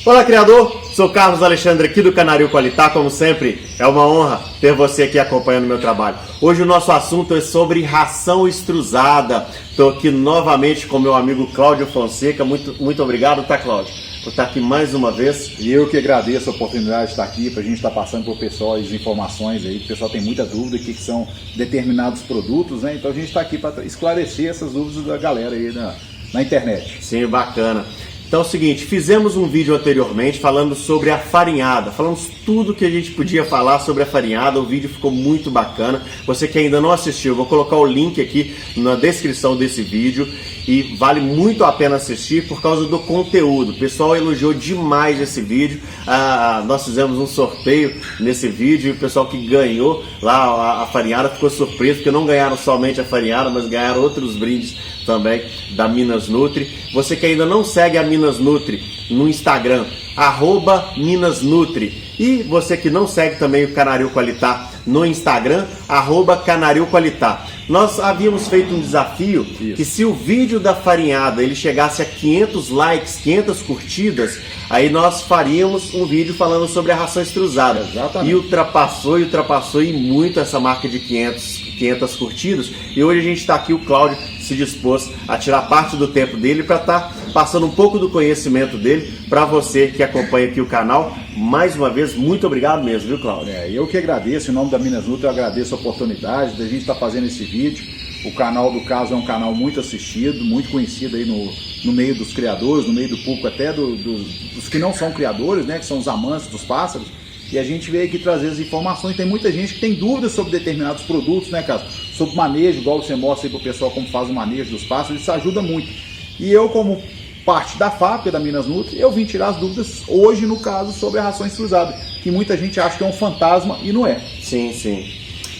Olá, criador! Sou Carlos Alexandre aqui do Canario Qualitá. Como sempre, é uma honra ter você aqui acompanhando o meu trabalho. Hoje o nosso assunto é sobre ração extrusada. Estou aqui novamente com meu amigo Cláudio Fonseca. Muito obrigado, tá, Cláudio, por estar aqui mais uma vez. E eu que agradeço a oportunidade de estar aqui, para a gente estar passando para o pessoal as informações aí, que o pessoal tem muita dúvida o que são determinados produtos, né? Então a gente está aqui para esclarecer essas dúvidas da galera aí na internet. Sim, bacana. Então é o seguinte, fizemos um vídeo anteriormente falando sobre a farinhada, falamos tudo que a gente podia falar sobre a farinhada, o vídeo ficou muito bacana. Você que ainda não assistiu, eu vou colocar o link aqui na descrição desse vídeo e vale muito a pena assistir por causa do conteúdo. O pessoal elogiou demais esse vídeo, nós fizemos um sorteio nesse vídeo e o pessoal que ganhou lá a farinhada ficou surpreso, porque não ganharam somente a farinhada, mas ganharam outros brindes também da Minas Nutri. Você que ainda não segue a Minas Nutri no Instagram, @MinasNutri. E você que não segue também o Canario Qualitá no Instagram, @Canario Qualitá. Nós havíamos feito um desafio que se o vídeo da farinhada ele chegasse a 500 likes, 500 curtidas, aí nós faríamos um vídeo falando sobre a ração extrusada. Exatamente. E ultrapassou e muito essa marca de 500 curtidas. E hoje a gente está aqui, o Cláudio se dispôs a tirar parte do tempo dele para estar passando um pouco do conhecimento dele para você que acompanha aqui o canal. Mais uma vez, muito obrigado mesmo, viu, Cláudio? Eu que agradeço, em nome da Minas Nutri, eu agradeço a oportunidade de a gente estar fazendo esse vídeo. O canal do Caso é um canal muito assistido, muito conhecido aí no meio dos criadores, no meio do público até dos que não são criadores, né, que são os amantes dos pássaros. E a gente veio aqui trazer as informações. Tem muita gente que tem dúvidas sobre determinados produtos, né, Caso? Sobre manejo, igual você mostra aí pro pessoal como faz o manejo dos pássaros, isso ajuda muito. E eu, como parte da fábrica da Minas Nutri, eu vim tirar as dúvidas hoje, no caso, sobre a ração extrusada, que muita gente acha que é um fantasma e não é. Sim, sim.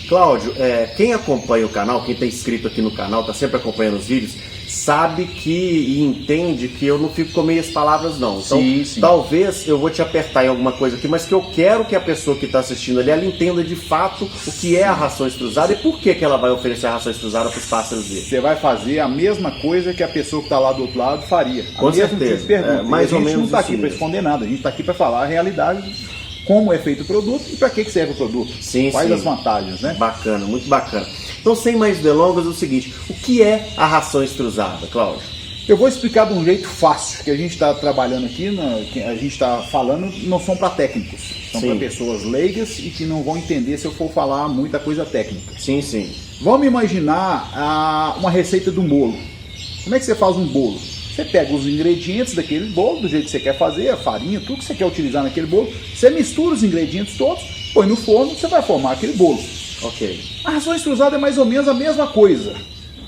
Cláudio, quem acompanha o canal, quem está inscrito aqui no canal, está sempre acompanhando os vídeos, sabe e entende que eu não fico com meias palavras não. Então, sim. Talvez eu vou te apertar em alguma coisa aqui, mas que eu quero que a pessoa que está assistindo ali, ela entenda de fato o que é a ração extrusada e por que ela vai oferecer a ração extrusada para os pássaros dele. Você vai fazer a mesma coisa que a pessoa que está lá do outro lado faria. Com certeza. Mais ou menos. A gente não está aqui para esconder nada, a gente está aqui para falar a realidade, como é feito o produto e para que serve o produto. Quais as vantagens, né? Bacana, muito bacana. Então, sem mais delongas, é o seguinte, o que é a ração extrusada, Cláudio? Eu vou explicar de um jeito fácil, que a gente está trabalhando aqui, que a gente está falando, não são para técnicos, são para pessoas leigas e que não vão entender se eu for falar muita coisa técnica. Sim, sim. Vamos imaginar uma receita de um bolo. Como é que você faz um bolo? Você pega os ingredientes daquele bolo, do jeito que você quer fazer, a farinha, tudo que você quer utilizar naquele bolo, você mistura os ingredientes todos, põe no forno, você vai formar aquele bolo. Ok. A ração extrusada é mais ou menos a mesma coisa.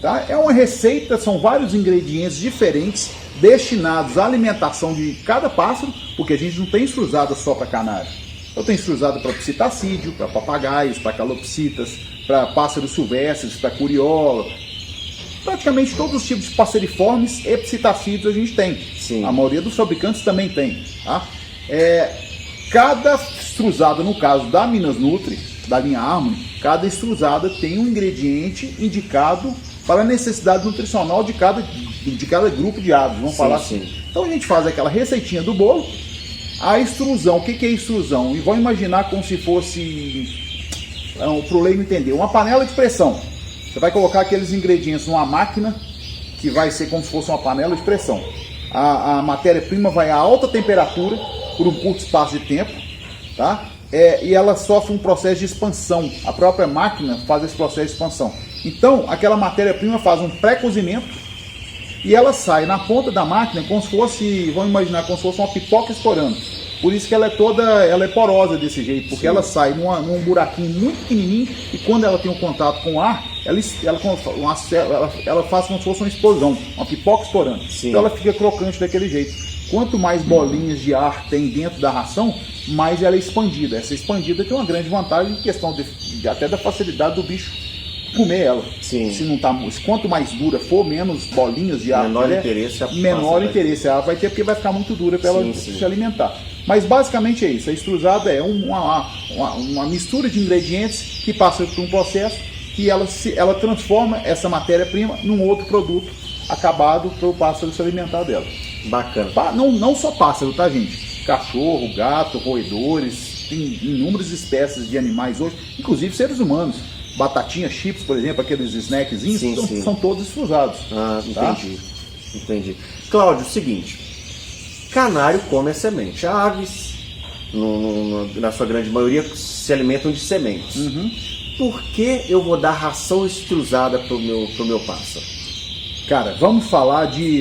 Tá? É uma receita, são vários ingredientes diferentes destinados à alimentação de cada pássaro, porque a gente não tem extrusada só para canário. Eu tenho extrusada para psitacídeo, para papagaios, para calopsitas, para pássaros silvestres, para curiola. Praticamente todos os tipos de passeriformes e psitacídeos a gente tem. Sim. A maioria dos fabricantes também tem. Tá? Cada extrusada, no caso da Minas Nutri, da linha Harmony, cada extrusada tem um ingrediente indicado para a necessidade nutricional de cada grupo de aves, vamos falar assim. Então a gente faz aquela receitinha do bolo, a extrusão. O que é extrusão? E vão imaginar como se fosse, para o leigo entender, uma panela de pressão. Você vai colocar aqueles ingredientes numa máquina que vai ser como se fosse uma panela de pressão. A matéria-prima vai a alta temperatura por um curto espaço de tempo, tá? E ela sofre um processo de expansão. A própria máquina faz esse processo de expansão. Então, aquela matéria-prima faz um pré-cozimento e ela sai na ponta da máquina como se fosse, vamos imaginar, como se fosse uma pipoca estourando. Por isso que ela é porosa desse jeito, porque ela sai num buraquinho muito pequenininho e quando ela tem um contato com o ar, ela faz como se fosse uma explosão, uma pipoca estourando. Então ela fica crocante daquele jeito. Quanto mais bolinhas de ar tem dentro da ração, mais ela é expandida. Essa expandida tem uma grande vantagem em questão até da facilidade do bicho comer ela. Sim. Quanto mais dura for, menos bolinhas de ar, menor interesse a ave vai ter, porque vai ficar muito dura para ela se alimentar. Mas basicamente é isso. A extrusada é uma mistura de ingredientes que passa por um processo que ela transforma essa matéria-prima num outro produto acabado para o pássaro se alimentar dela. Bacana. Não só pássaro, tá, gente? cachorro, gato, roedores, tem inúmeras espécies de animais hoje, inclusive seres humanos. Batatinha, chips, por exemplo, aqueles snackzinhos, são todos extrusados. Ah, tá? Entendi. Cláudio, seguinte, canário come a semente. Aves, na sua grande maioria, se alimentam de sementes. Por que eu vou dar ração extrusada pro meu pássaro? Cara,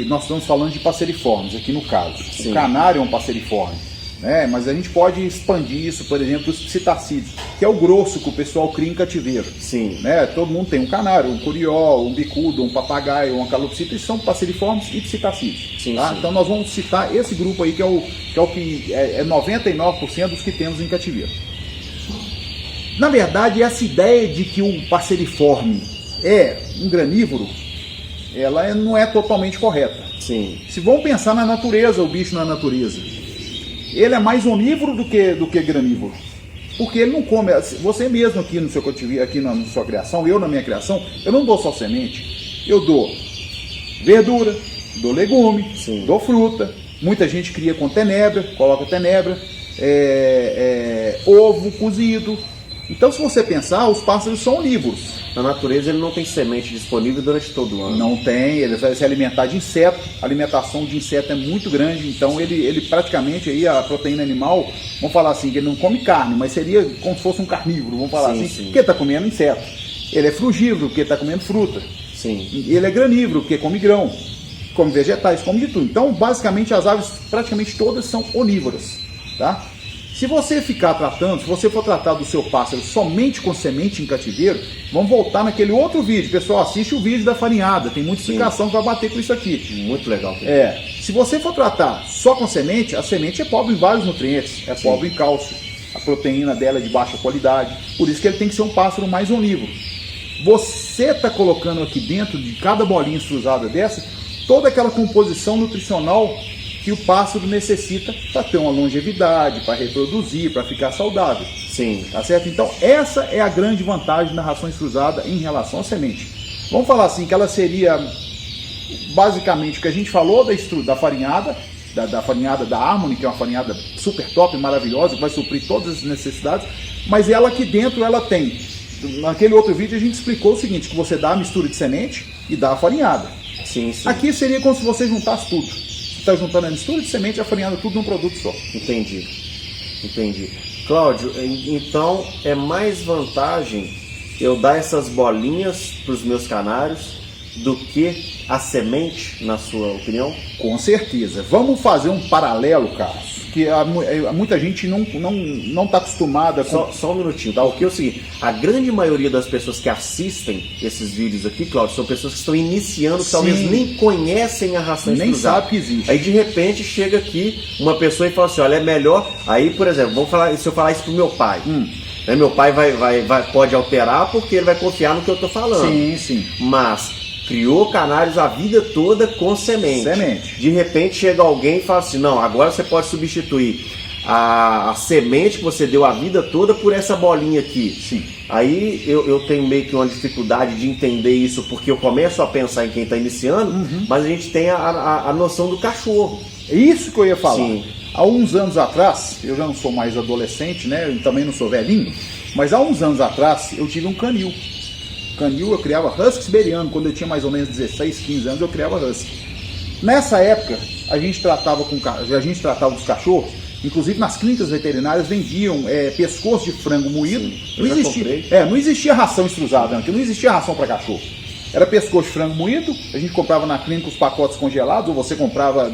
nós estamos falando de passeriformes aqui no caso. Sim. O canário é um passeriforme, né? Mas a gente pode expandir isso, por exemplo, os psitacídeos, que é o grosso que o pessoal cria em cativeiro. Sim. Né? Todo mundo tem um canário, um curió, um bicudo, um papagaio, uma calopsita, eles são passeriformes e psitacídeos. Sim, tá? sim. Então nós vamos citar esse grupo aí, que é 99% dos que temos em cativeiro. Na verdade, essa ideia de que o passeriforme é um granívoro, ela não é totalmente correta. Sim. Se vamos pensar na natureza, o bicho na natureza, ele é mais onívoro do que granívoro. Porque ele não come, você mesmo aqui no seu cativeiro, aqui na sua criação, eu na minha criação, eu não dou só semente, eu dou verdura, dou legume, Sim. dou fruta. Muita gente cria com tenebra, coloca tenebra, ovo cozido. Então, se você pensar, os pássaros são onívoros. Na natureza ele não tem semente disponível durante todo o ano. Não tem, ele vai se alimentar de inseto. A alimentação de inseto é muito grande, então ele praticamente, aí a proteína animal, vamos falar assim, que ele não come carne, mas seria como se fosse um carnívoro, vamos falar Sim, assim, sim. porque ele está comendo inseto. Ele é frugívoro, porque ele está comendo fruta. Sim. Ele é granívoro, porque come grão, come vegetais, come de tudo. Então, basicamente, as aves, praticamente todas são onívoras, tá? Se você ficar tratando, se você for tratar do seu pássaro somente com semente em cativeiro, vamos voltar naquele outro vídeo. Pessoal, assiste o vídeo da farinhada, tem muita explicação que vai bater com isso aqui. Muito legal. Se você for tratar só com semente, a semente é pobre em vários nutrientes, é pobre em cálcio, a proteína dela é de baixa qualidade, por isso que ele tem que ser um pássaro mais onívoro. Você está colocando aqui dentro de cada bolinha extrusada dessa, toda aquela composição nutricional que o pássaro necessita para ter uma longevidade, para reproduzir, para ficar saudável. Sim. Tá certo? Então, essa é a grande vantagem da ração extrusada em relação à semente. Vamos falar assim, que ela seria basicamente o que a gente falou da farinhada, da farinhada da Harmony, que é uma farinhada super top, maravilhosa, que vai suprir todas as necessidades, mas ela aqui dentro, ela tem, naquele outro vídeo a gente explicou o seguinte, que você dá a mistura de semente e dá a farinhada. Sim, sim. Aqui seria como se você juntasse tudo. Você está juntando a mistura de semente e a farinhada, tudo num produto só. Entendi. Cláudio, então é mais vantagem eu dar essas bolinhas para os meus canários do que a semente, na sua opinião? Com certeza. Vamos fazer um paralelo, Carlos, que muita gente não está acostumada com... Só um minutinho, tá? O que é o seguinte, a grande maioria das pessoas que assistem esses vídeos aqui, Cláudio, são pessoas que estão iniciando, que talvez nem conhecem a ração nem extrusada. sabe que existe. Aí de repente chega aqui uma pessoa e fala assim, olha, é melhor, aí por exemplo, se eu falar isso pro meu pai, né, meu pai pode alterar porque ele vai confiar no que eu tô falando. Sim, sim. Mas criou canários a vida toda com semente. De repente chega alguém e fala assim, não, agora você pode substituir a semente que você deu a vida toda por essa bolinha aqui. Sim. Aí eu tenho meio que uma dificuldade de entender isso, porque eu começo a pensar em quem está iniciando, mas a gente tem a noção do cachorro. É isso que eu ia falar. Sim. Há uns anos atrás, eu já não sou mais adolescente, né? Eu também não sou velhinho, mas há uns anos atrás eu tive um canil. Eu criava husky siberiano, quando eu tinha mais ou menos 16, 15 anos, eu criava husky. Nessa época, a gente tratava dos cachorros, inclusive nas clínicas veterinárias vendiam pescoço de frango moído. Não existia ração extrusada, não existia ração para cachorro. Era pescoço de frango moído, a gente comprava na clínica os pacotes congelados, ou você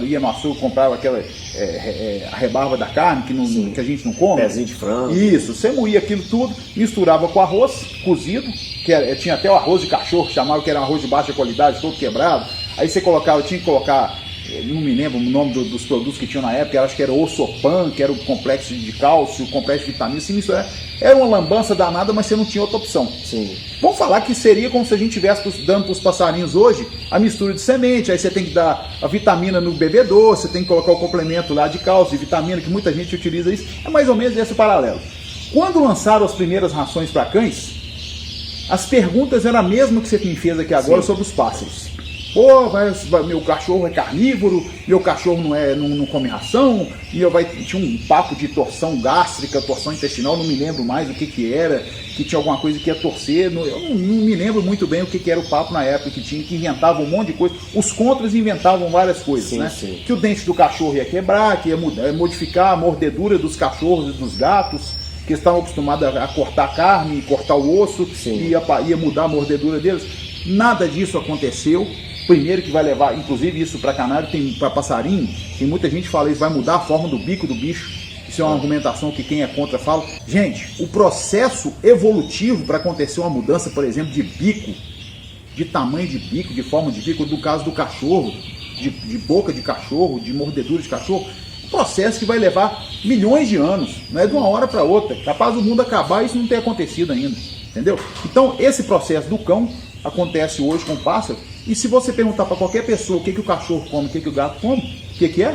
ia no açougue, comprava aquela a rebarba da carne que a gente não come. Pezinho de frango. Isso, você moía aquilo tudo, misturava com arroz cozido, tinha até o arroz de cachorro, chamava que era um arroz de baixa qualidade, todo quebrado. Aí você tinha que colocar, não me lembro o nome dos produtos que tinham na época, acho que era o Ossopan, que era o complexo de cálcio, o complexo de vitamina, assim, isso era uma lambança danada, mas você não tinha outra opção. Sim. Vamos falar que seria como se a gente estivesse dando para os passarinhos hoje a mistura de semente, aí você tem que dar a vitamina no bebedouro, você tem que colocar o complemento lá de cálcio e vitamina, que muita gente utiliza isso, é mais ou menos esse paralelo. Quando lançaram as primeiras rações para cães, as perguntas eram a mesma que você me fez aqui agora sobre os pássaros. Pô, meu cachorro é carnívoro, meu cachorro não come ração, tinha um papo de torção gástrica, torção intestinal, não me lembro mais o que era, que tinha alguma coisa que ia torcer, eu não me lembro muito bem o que era o papo na época, que inventava um monte de coisa. Os contras inventavam várias coisas, sim, né? Sim. Que o dente do cachorro ia quebrar, que ia modificar a mordedura dos cachorros e dos gatos, que estavam acostumados a cortar carne, cortar o osso, e ia mudar a mordedura deles. Nada disso aconteceu. Primeiro que vai levar, inclusive isso para canário, para passarinho, tem muita gente que fala isso, vai mudar a forma do bico do bicho. Isso é uma argumentação que quem é contra fala. Gente, o processo evolutivo para acontecer uma mudança, por exemplo, de bico, de tamanho de bico, de forma de bico, no caso do cachorro, de boca de cachorro, de mordedura de cachorro, um processo que vai levar milhões de anos, não é de uma hora para outra. Capaz do mundo acabar e isso não ter acontecido ainda, entendeu? Então, esse processo do cão acontece hoje com o pássaro. E se você perguntar para qualquer pessoa o que o cachorro come, o que o gato come, o que é?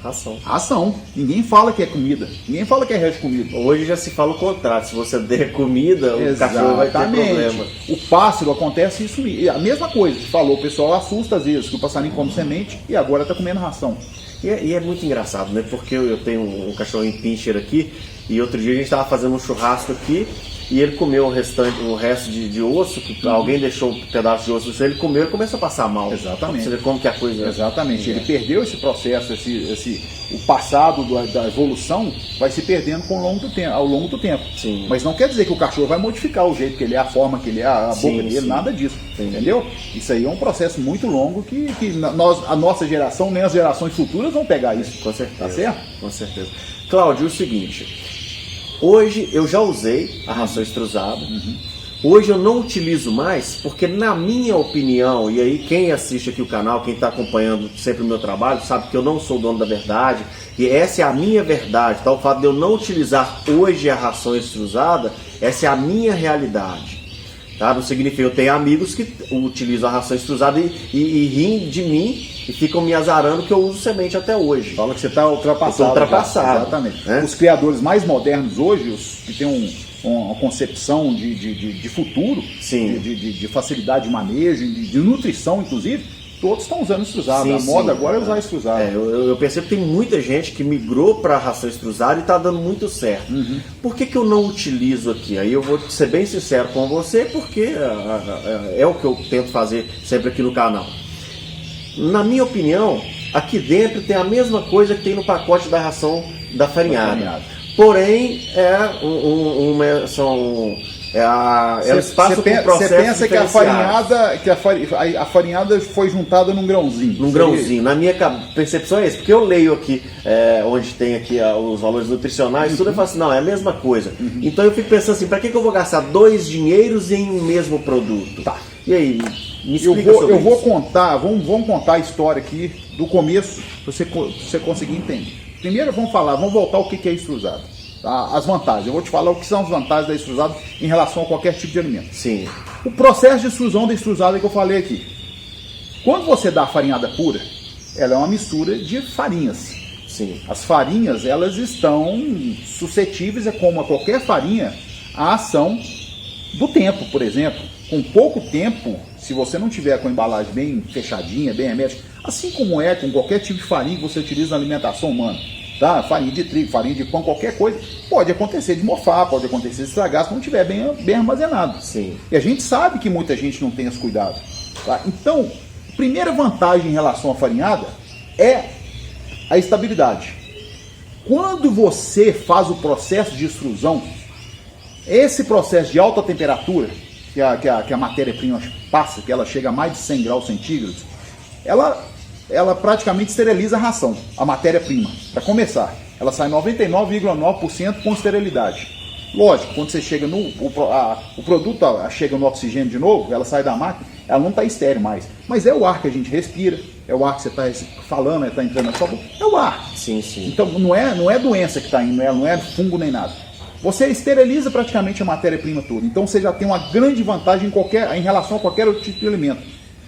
Ração. Ração. Ninguém fala que é comida. Ninguém fala que é resto de comida. Hoje já se fala o contrário. Se você der comida, o cachorro vai ter problema. O pássaro acontece isso. A mesma coisa. Você falou, o pessoal assusta às vezes que o passarinho come semente e agora está comendo ração. E é muito engraçado, né? Porque eu tenho um cachorrinho pincher aqui e outro dia a gente estava fazendo um churrasco aqui e ele comeu o resto de osso, que alguém deixou um pedaço de osso, ele comeu e começou a passar mal. Exatamente. Você vê como que a coisa... Exatamente. Ele perdeu esse processo, o passado da evolução vai se perdendo ao longo do tempo. Sim. Mas não quer dizer que o cachorro vai modificar o jeito que ele é, a forma que ele é, a boca dele, nada disso. Sim. Entendeu? Isso aí é um processo muito longo que a nossa geração, nem as gerações futuras vão pegar isso. Com certeza. Tá certo? Com certeza. Cláudio, o seguinte... Hoje eu já usei a ração extrusada. Hoje eu não utilizo mais porque, na minha opinião, e aí quem assiste aqui o canal, quem está acompanhando sempre o meu trabalho, sabe que eu não sou dono da verdade, e essa é a minha verdade, tá? O fato de eu não utilizar hoje a ração extrusada, essa é a minha realidade. Tá? Não significa, eu tenho amigos que utilizam a ração extrusada e riem de mim e ficam me azarando que eu uso semente até hoje. Fala que você está ultrapassado. Ultrapassado. Exatamente. Né? Os criadores mais modernos hoje, os que têm uma concepção de futuro, de facilidade de manejo, de nutrição, inclusive, todos estão usando extrusado. A moda agora é usar extrusado. Eu percebo que tem muita gente que migrou para a ração extrusada e está dando muito certo. Por que eu não utilizo aqui? Aí eu vou ser bem sincero com você, porque é o que eu tento fazer sempre aqui no canal. Na minha opinião, aqui dentro tem a mesma coisa que tem no pacote da ração da farinhada. Porém, elas passam por processos Você pensa que a farinhada foi juntada num grãozinho. Num grãozinho. Na minha percepção é isso. Porque eu leio aqui, onde tem aqui os valores nutricionais, tudo eu falo assim, não, é a mesma coisa. Então eu fico pensando assim, para que eu vou gastar 2 dinheiros em um mesmo produto? Tá. E aí, me explica sobre eu vou isso. contar, vamos contar a história aqui do começo, para você conseguir entender. Primeiro vamos voltar o que é extrusado. Tá? As vantagens. Eu vou te falar o que são as vantagens da extrusada em relação a qualquer tipo de alimento. Sim. O processo de extrusão da extrusada que eu falei aqui. Quando você dá a farinhada pura, ela é uma mistura de farinhas. Sim. As farinhas, elas estão suscetíveis, como a qualquer farinha, à ação do tempo, por exemplo. Com pouco tempo, se você não tiver com a embalagem bem fechadinha, bem hermética, assim como é com qualquer tipo de farinha que você utiliza na alimentação humana, tá? Farinha de trigo, farinha de pão, qualquer coisa, pode acontecer de mofar, pode acontecer de estragar se não estiver bem armazenado. Sim. E a gente sabe que muita gente não tem esse cuidado. Tá? Então, a primeira vantagem em relação à farinhada é a estabilidade. Quando você faz o processo de extrusão, esse processo de alta temperatura, que a matéria-prima passa, que ela chega a mais de 100 graus centígrados, ela praticamente esteriliza a ração, a matéria-prima. Para começar, ela sai 99,9% com esterilidade. Lógico, quando você chega o produto chega no oxigênio de novo, ela sai da máquina, ela não está estéril mais. Mas é o ar que a gente respira, é o ar que você está falando, está entrando na sua boca, é o ar. Sim, sim. Então não é doença que está indo, não é fungo nem nada. Você esteriliza praticamente a matéria-prima toda. Então você já tem uma grande vantagem em relação a qualquer outro tipo de alimento.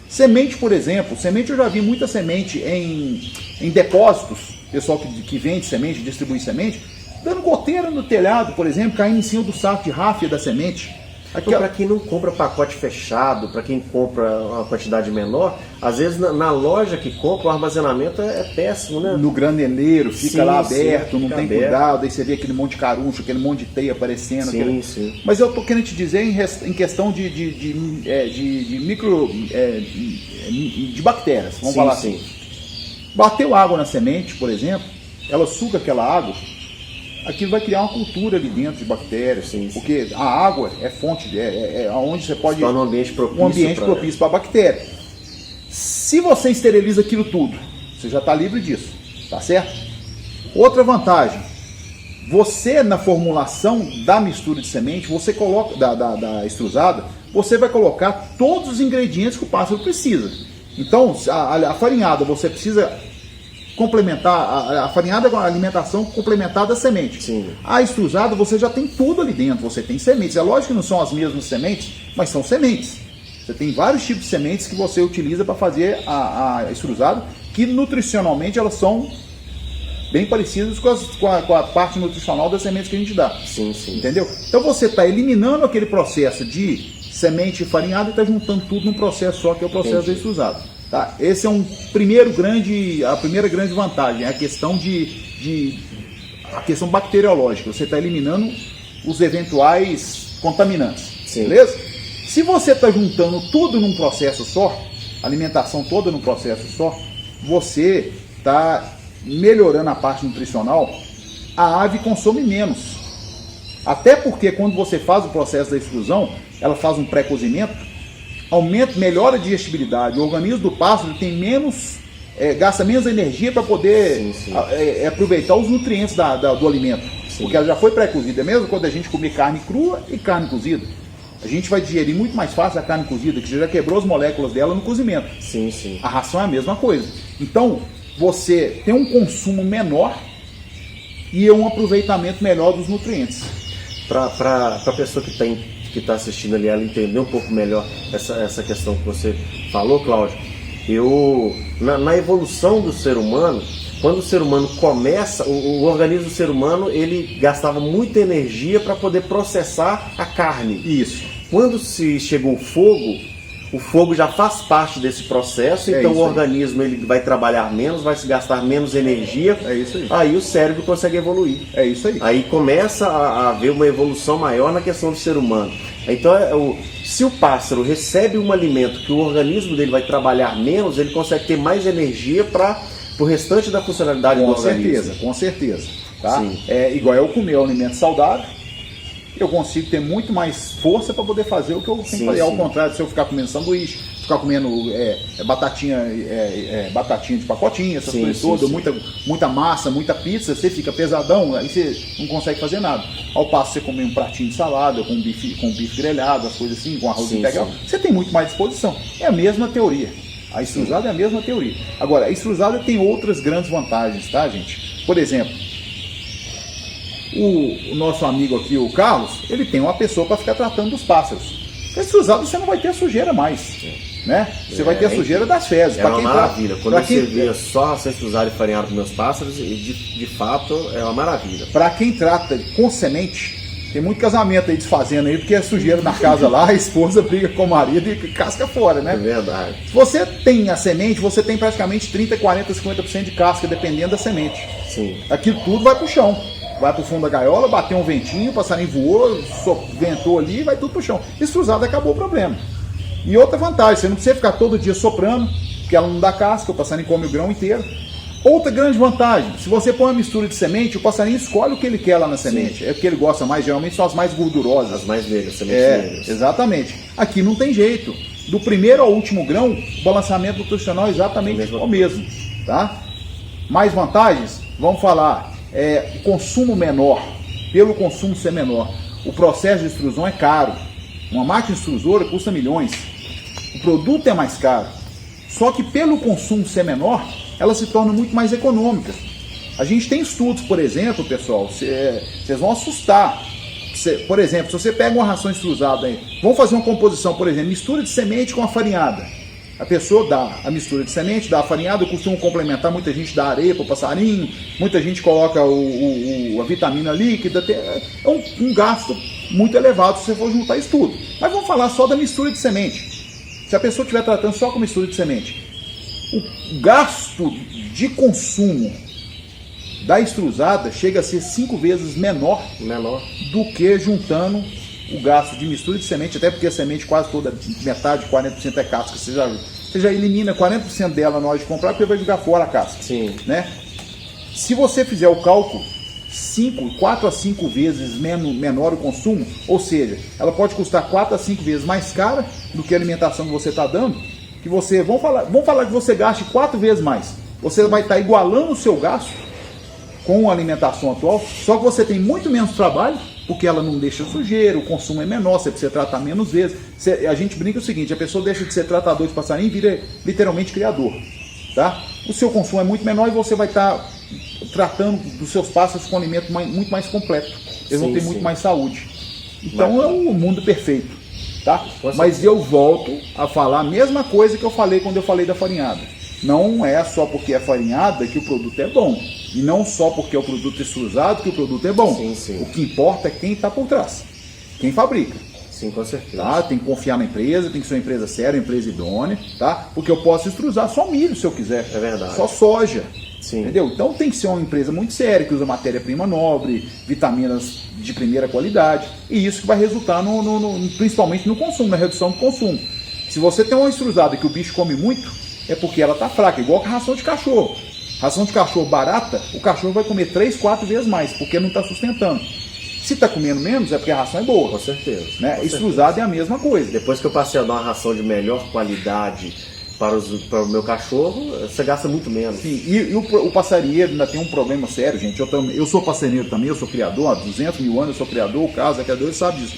Semente, por exemplo, eu já vi muita semente em depósitos, pessoal que vende semente, distribui semente, dando goteira no telhado, por exemplo, caindo em cima do saco de ráfia da semente. Então, para quem não compra pacote fechado, para quem compra uma quantidade menor, às vezes na loja que compra o armazenamento é péssimo, né? No graneleiro, fica lá aberto, não tem aberto. cuidado, aí você vê aquele monte de caruncho, aquele monte de teia aparecendo. Sim. Mas eu tô querendo te dizer em questão de micro... de bactérias, vamos falar assim. Bateu água na semente, por exemplo, ela suga aquela água, aquilo vai criar uma cultura ali dentro de bactérias, porque a água é fonte, é onde você pode... um ambiente propício para a bactéria. Se você esteriliza aquilo tudo, você já está livre disso, tá certo? Outra vantagem, você na formulação da mistura de semente, você coloca, da extrusada, você vai colocar todos os ingredientes que o pássaro precisa. Então, a farinhada, você precisa complementar, a farinhada é uma alimentação complementar da semente. Sim. A extrusada, você já tem tudo ali dentro, você tem sementes. É lógico que não são as mesmas sementes, mas são sementes. Você tem vários tipos de sementes que você utiliza para fazer a extrusada, que nutricionalmente elas são bem parecidas com a parte nutricional das sementes que a gente dá. Sim. Entendeu? Então você está eliminando aquele processo de semente e farinhada e está juntando tudo num processo só, que é o processo da extrusada. Tá? Esse é a primeira grande vantagem, é a questão a questão bacteriológica. Você está eliminando os eventuais contaminantes. Beleza? Se você está juntando tudo num processo só, a alimentação toda num processo só, você está melhorando a parte nutricional, a ave consome menos. Até porque quando você faz o processo da extrusão, ela faz um pré-cozimento, melhora a digestibilidade. O organismo do pássaro tem gasta menos energia para poder aproveitar os nutrientes do alimento. Porque ela já foi pré-cozida. Mesmo quando a gente comer carne crua e carne cozida, a gente vai digerir muito mais fácil a carne cozida, que já quebrou as moléculas dela no cozimento. A ração é a mesma coisa. Então, você tem um consumo menor e um aproveitamento melhor dos nutrientes. Para a pessoa que está assistindo ali, ela entender um pouco melhor essa questão que você falou, Cláudio, na evolução do ser humano, quando o ser humano começa, o organismo do ser humano, ele gastava muita energia para poder processar a carne. Isso. Quando se chegou o fogo já faz parte desse processo, então o organismo ele vai trabalhar menos, vai se gastar menos energia. É isso aí. Aí o cérebro consegue evoluir. É isso aí. Aí começa a haver uma evolução maior na questão do ser humano. Então, se o pássaro recebe um alimento que o organismo dele vai trabalhar menos, ele consegue ter mais energia para o restante da funcionalidade do organismo. Com certeza. Tá? É igual eu comer um alimento saudável, eu consigo ter muito mais força para poder fazer o que eu tenho que fazer. Ao contrário, se eu ficar comendo sanduíche, ficar comendo batatinha de pacotinho, essas coisas todas, muita massa, muita pizza, você fica pesadão, aí você não consegue fazer nada. Ao passo você comer um pratinho de salada, com bife grelhado, as coisas assim, com arroz integral, você tem muito mais disposição. É a mesma teoria. A extrusada é a mesma teoria. Agora, a extrusada tem outras grandes vantagens, tá, gente? Por exemplo, o nosso amigo aqui, o Carlos, ele tem uma pessoa para ficar tratando dos pássaros. A extrusada você não vai ter a sujeira mais, né? Você vai ter a sujeira das fezes. É uma maravilha. Quando você vê só a extrusada e farinhada com meus pássaros, de fato é uma maravilha. Para quem trata com semente, tem muito casamento aí desfazendo aí, porque é sujeira na casa lá, a esposa briga com o marido e casca fora, né? É verdade. Se você tem a semente, você tem praticamente 30, 40, 50% de casca, dependendo da semente. Aquilo tudo vai pro chão. Vai pro fundo da gaiola, bateu um ventinho, o passarinho voou, ventou ali, vai tudo pro chão. Extrusada, acabou o problema. E outra vantagem, você não precisa ficar todo dia soprando, porque ela não dá casca, o passarinho come o grão inteiro. Outra grande vantagem, se você põe uma mistura de semente, o passarinho escolhe o que ele quer lá na semente. É porque ele gosta mais, geralmente são as mais gordurosas. As mais negras, sementes negras. Exatamente. Aqui não tem jeito. Do primeiro ao último grão, o balanceamento nutricional é exatamente o mesmo. Tá? Mais vantagens? Vamos falar. O consumo menor, pelo consumo ser menor, o processo de extrusão é caro. Uma máquina extrusora custa milhões. O produto é mais caro. Só que pelo consumo ser menor, ela se torna muito mais econômica. A gente tem estudos, por exemplo, pessoal, vocês vão assustar. Por exemplo, se você pega uma ração extrusada aí, vamos fazer uma composição, por exemplo, mistura de semente com a farinhada. A pessoa dá a mistura de semente, dá a farinhada, eu costumo complementar, muita gente dá areia para o passarinho, muita gente coloca a vitamina líquida, é um gasto muito elevado se você for juntar isso tudo. Mas vamos falar só da mistura de semente. Se a pessoa estiver tratando só com mistura de semente, o gasto de consumo da extrusada chega a ser 5 vezes menor do que juntando o gasto de mistura de semente, até porque a semente quase toda, metade, 40% é casca. Você já elimina 40% dela na hora de comprar, porque vai jogar fora a casca. Sim. Né? Se você fizer o cálculo, 4 a 5 vezes menor o consumo, ou seja, ela pode custar 4 a 5 vezes mais cara do que a alimentação que você está dando, que você, vamos falar que você gaste 4 vezes mais. Você vai estar igualando o seu gasto com a alimentação atual, só que você tem muito menos trabalho, porque ela não deixa sujeira, o consumo é menor, você precisa tratar menos vezes. A gente brinca o seguinte, a pessoa deixa de ser tratador de passarinho e vira literalmente criador. Tá? O seu consumo é muito menor e você vai estar tratando dos seus pássaros com um alimento muito mais completo. Eles vão ter muito mais saúde. Então é o mundo perfeito. Tá? Mas eu volto a falar a mesma coisa que eu falei quando eu falei da farinhada. Não é só porque é farinhada que o produto é bom. E não só porque é o produto extrusado que o produto é bom. O que importa é quem está por trás. Quem fabrica. Sim, com certeza. Tá? Tem que confiar na empresa, tem que ser uma empresa séria, uma empresa idônea, tá? Porque eu posso extrusar só milho se eu quiser. É verdade. Só soja. Sim. Entendeu? Então tem que ser uma empresa muito séria, que usa matéria-prima nobre, vitaminas de primeira qualidade. E isso que vai resultar principalmente no consumo, na redução do consumo. Se você tem uma extrusada que o bicho come muito, é porque ela está fraca, igual a ração de cachorro. Ração de cachorro barata, o cachorro vai comer 3, 4 vezes mais, porque não está sustentando. Se está comendo menos, é porque a ração é boa. Com certeza. Né? Extrusada é a mesma coisa. Depois que eu passei a dar uma ração de melhor qualidade para o meu cachorro, você gasta muito menos. Sim, e o passarinheiro ainda tem um problema sério, gente. Eu sou passarinheiro também, eu sou criador, há 200 mil anos eu sou criador, o Carlos é criador, ele sabe disso.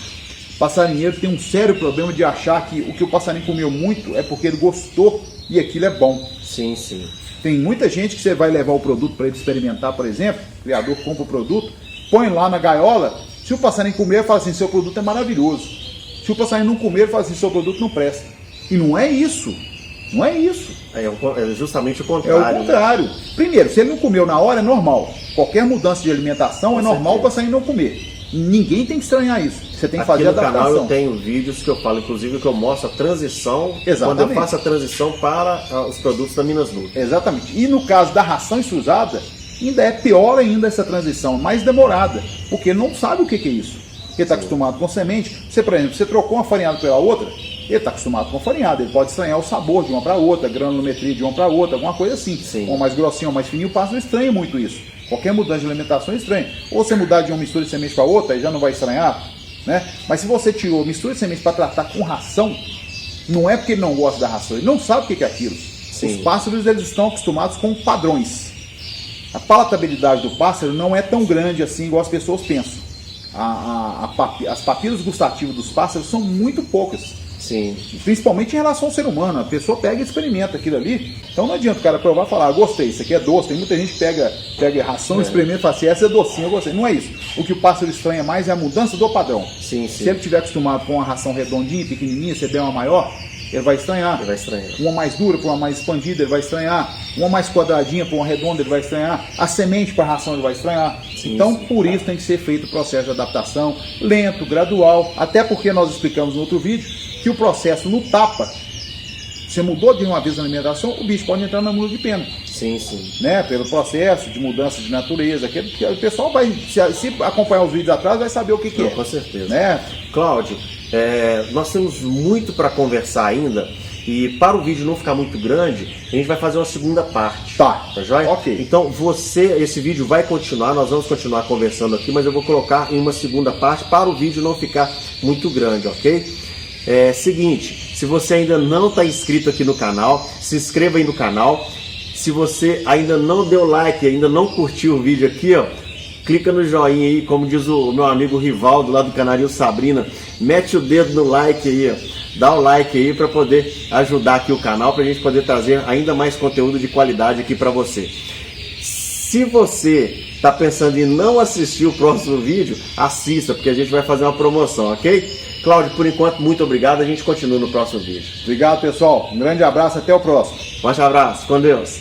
Passarinheiro tem um sério problema de achar que o que o passarinho comeu muito é porque ele gostou e aquilo é bom. Sim, sim. Tem muita gente que você vai levar o produto para ele experimentar, por exemplo, o criador compra o produto, põe lá na gaiola, se o passarinho comer, ele fala assim, seu produto é maravilhoso. Se o passarinho não comer, ele fala assim, seu produto não presta. E não é isso. Não é isso. É justamente o contrário. É o contrário. Né? Primeiro, se ele não comeu na hora, é normal. Qualquer mudança de alimentação é normal o passarinho não comer. Ninguém tem que estranhar isso. Você tem que fazer a adaptação. Aqui no canal eu tenho vídeos que eu falo, inclusive, que eu mostro a transição. Exatamente. Quando eu faço a transição para os produtos da Minas Nutri. Exatamente. E no caso da ração extrusada, ainda é pior ainda essa transição, mais demorada. Porque ele não sabe o que é isso. Ele está acostumado com semente. Você, por exemplo, você trocou uma farinhada pela outra, ele está acostumado com a farinhada. Ele pode estranhar o sabor de uma para outra, a granulometria de uma para outra, alguma coisa assim. Sim. Uma mais grossinha, uma mais fininha, o pássaro estranha muito isso. Qualquer mudança de alimentação é estranha. Ou você mudar de uma mistura de semente para outra, aí já não vai estranhar. Né? Mas se você tirou mistura de semente para tratar com ração, não é porque ele não gosta da ração, ele não sabe o que é aquilo. Sim. Os pássaros eles estão acostumados com padrões. A palatabilidade do pássaro não é tão grande assim igual as pessoas pensam. As papilas gustativas dos pássaros são muito poucas. Sim. Principalmente em relação ao ser humano. A pessoa pega e experimenta aquilo ali. Então não adianta o cara provar e falar, gostei, isso aqui é doce. Tem muita gente que pega ração, experimenta e fala assim, essa é docinha, eu gostei. Não é isso. O que o pássaro estranha mais é a mudança do padrão. Sim, sim. Se ele estiver acostumado com uma ração redondinha, pequenininha, você der uma maior, ele vai estranhar. Ele vai estranhar. Uma mais dura para uma mais expandida, ele vai estranhar. Uma mais quadradinha para uma redonda, ele vai estranhar. A semente para a ração, ele vai estranhar. Sim, então, sim. Por isso tem que ser feito o processo de adaptação, lento, gradual. Até porque nós explicamos no outro vídeo que o processo no tapa, você mudou de uma vez a alimentação, o bicho pode entrar na mula de pena. Sim, sim. Né? Pelo processo de mudança de natureza. Que o pessoal vai, se acompanhar os vídeos atrás, vai saber o que é. Com certeza. Né? Cláudio, nós temos muito para conversar ainda. E para o vídeo não ficar muito grande, a gente vai fazer uma segunda parte. Tá joia? Ok. Então esse vídeo vai continuar, nós vamos continuar conversando aqui, mas eu vou colocar em uma segunda parte para o vídeo não ficar muito grande, ok? Seguinte, se você ainda não está inscrito aqui no canal, se inscreva aí no canal. Se você ainda não deu like, ainda não curtiu o vídeo aqui, ó, clica no joinha aí, como diz o meu amigo Rivaldo lá do Canarinho Sabrina, mete o dedo no like aí, ó. Dá o like aí para poder ajudar aqui o canal, para a gente poder trazer ainda mais conteúdo de qualidade aqui para você. Se você está pensando em não assistir o próximo vídeo, assista, porque a gente vai fazer uma promoção, ok? Cláudio, por enquanto, muito obrigado. A gente continua no próximo vídeo. Obrigado, pessoal. Um grande abraço. Até o próximo. Forte abraço. Com Deus.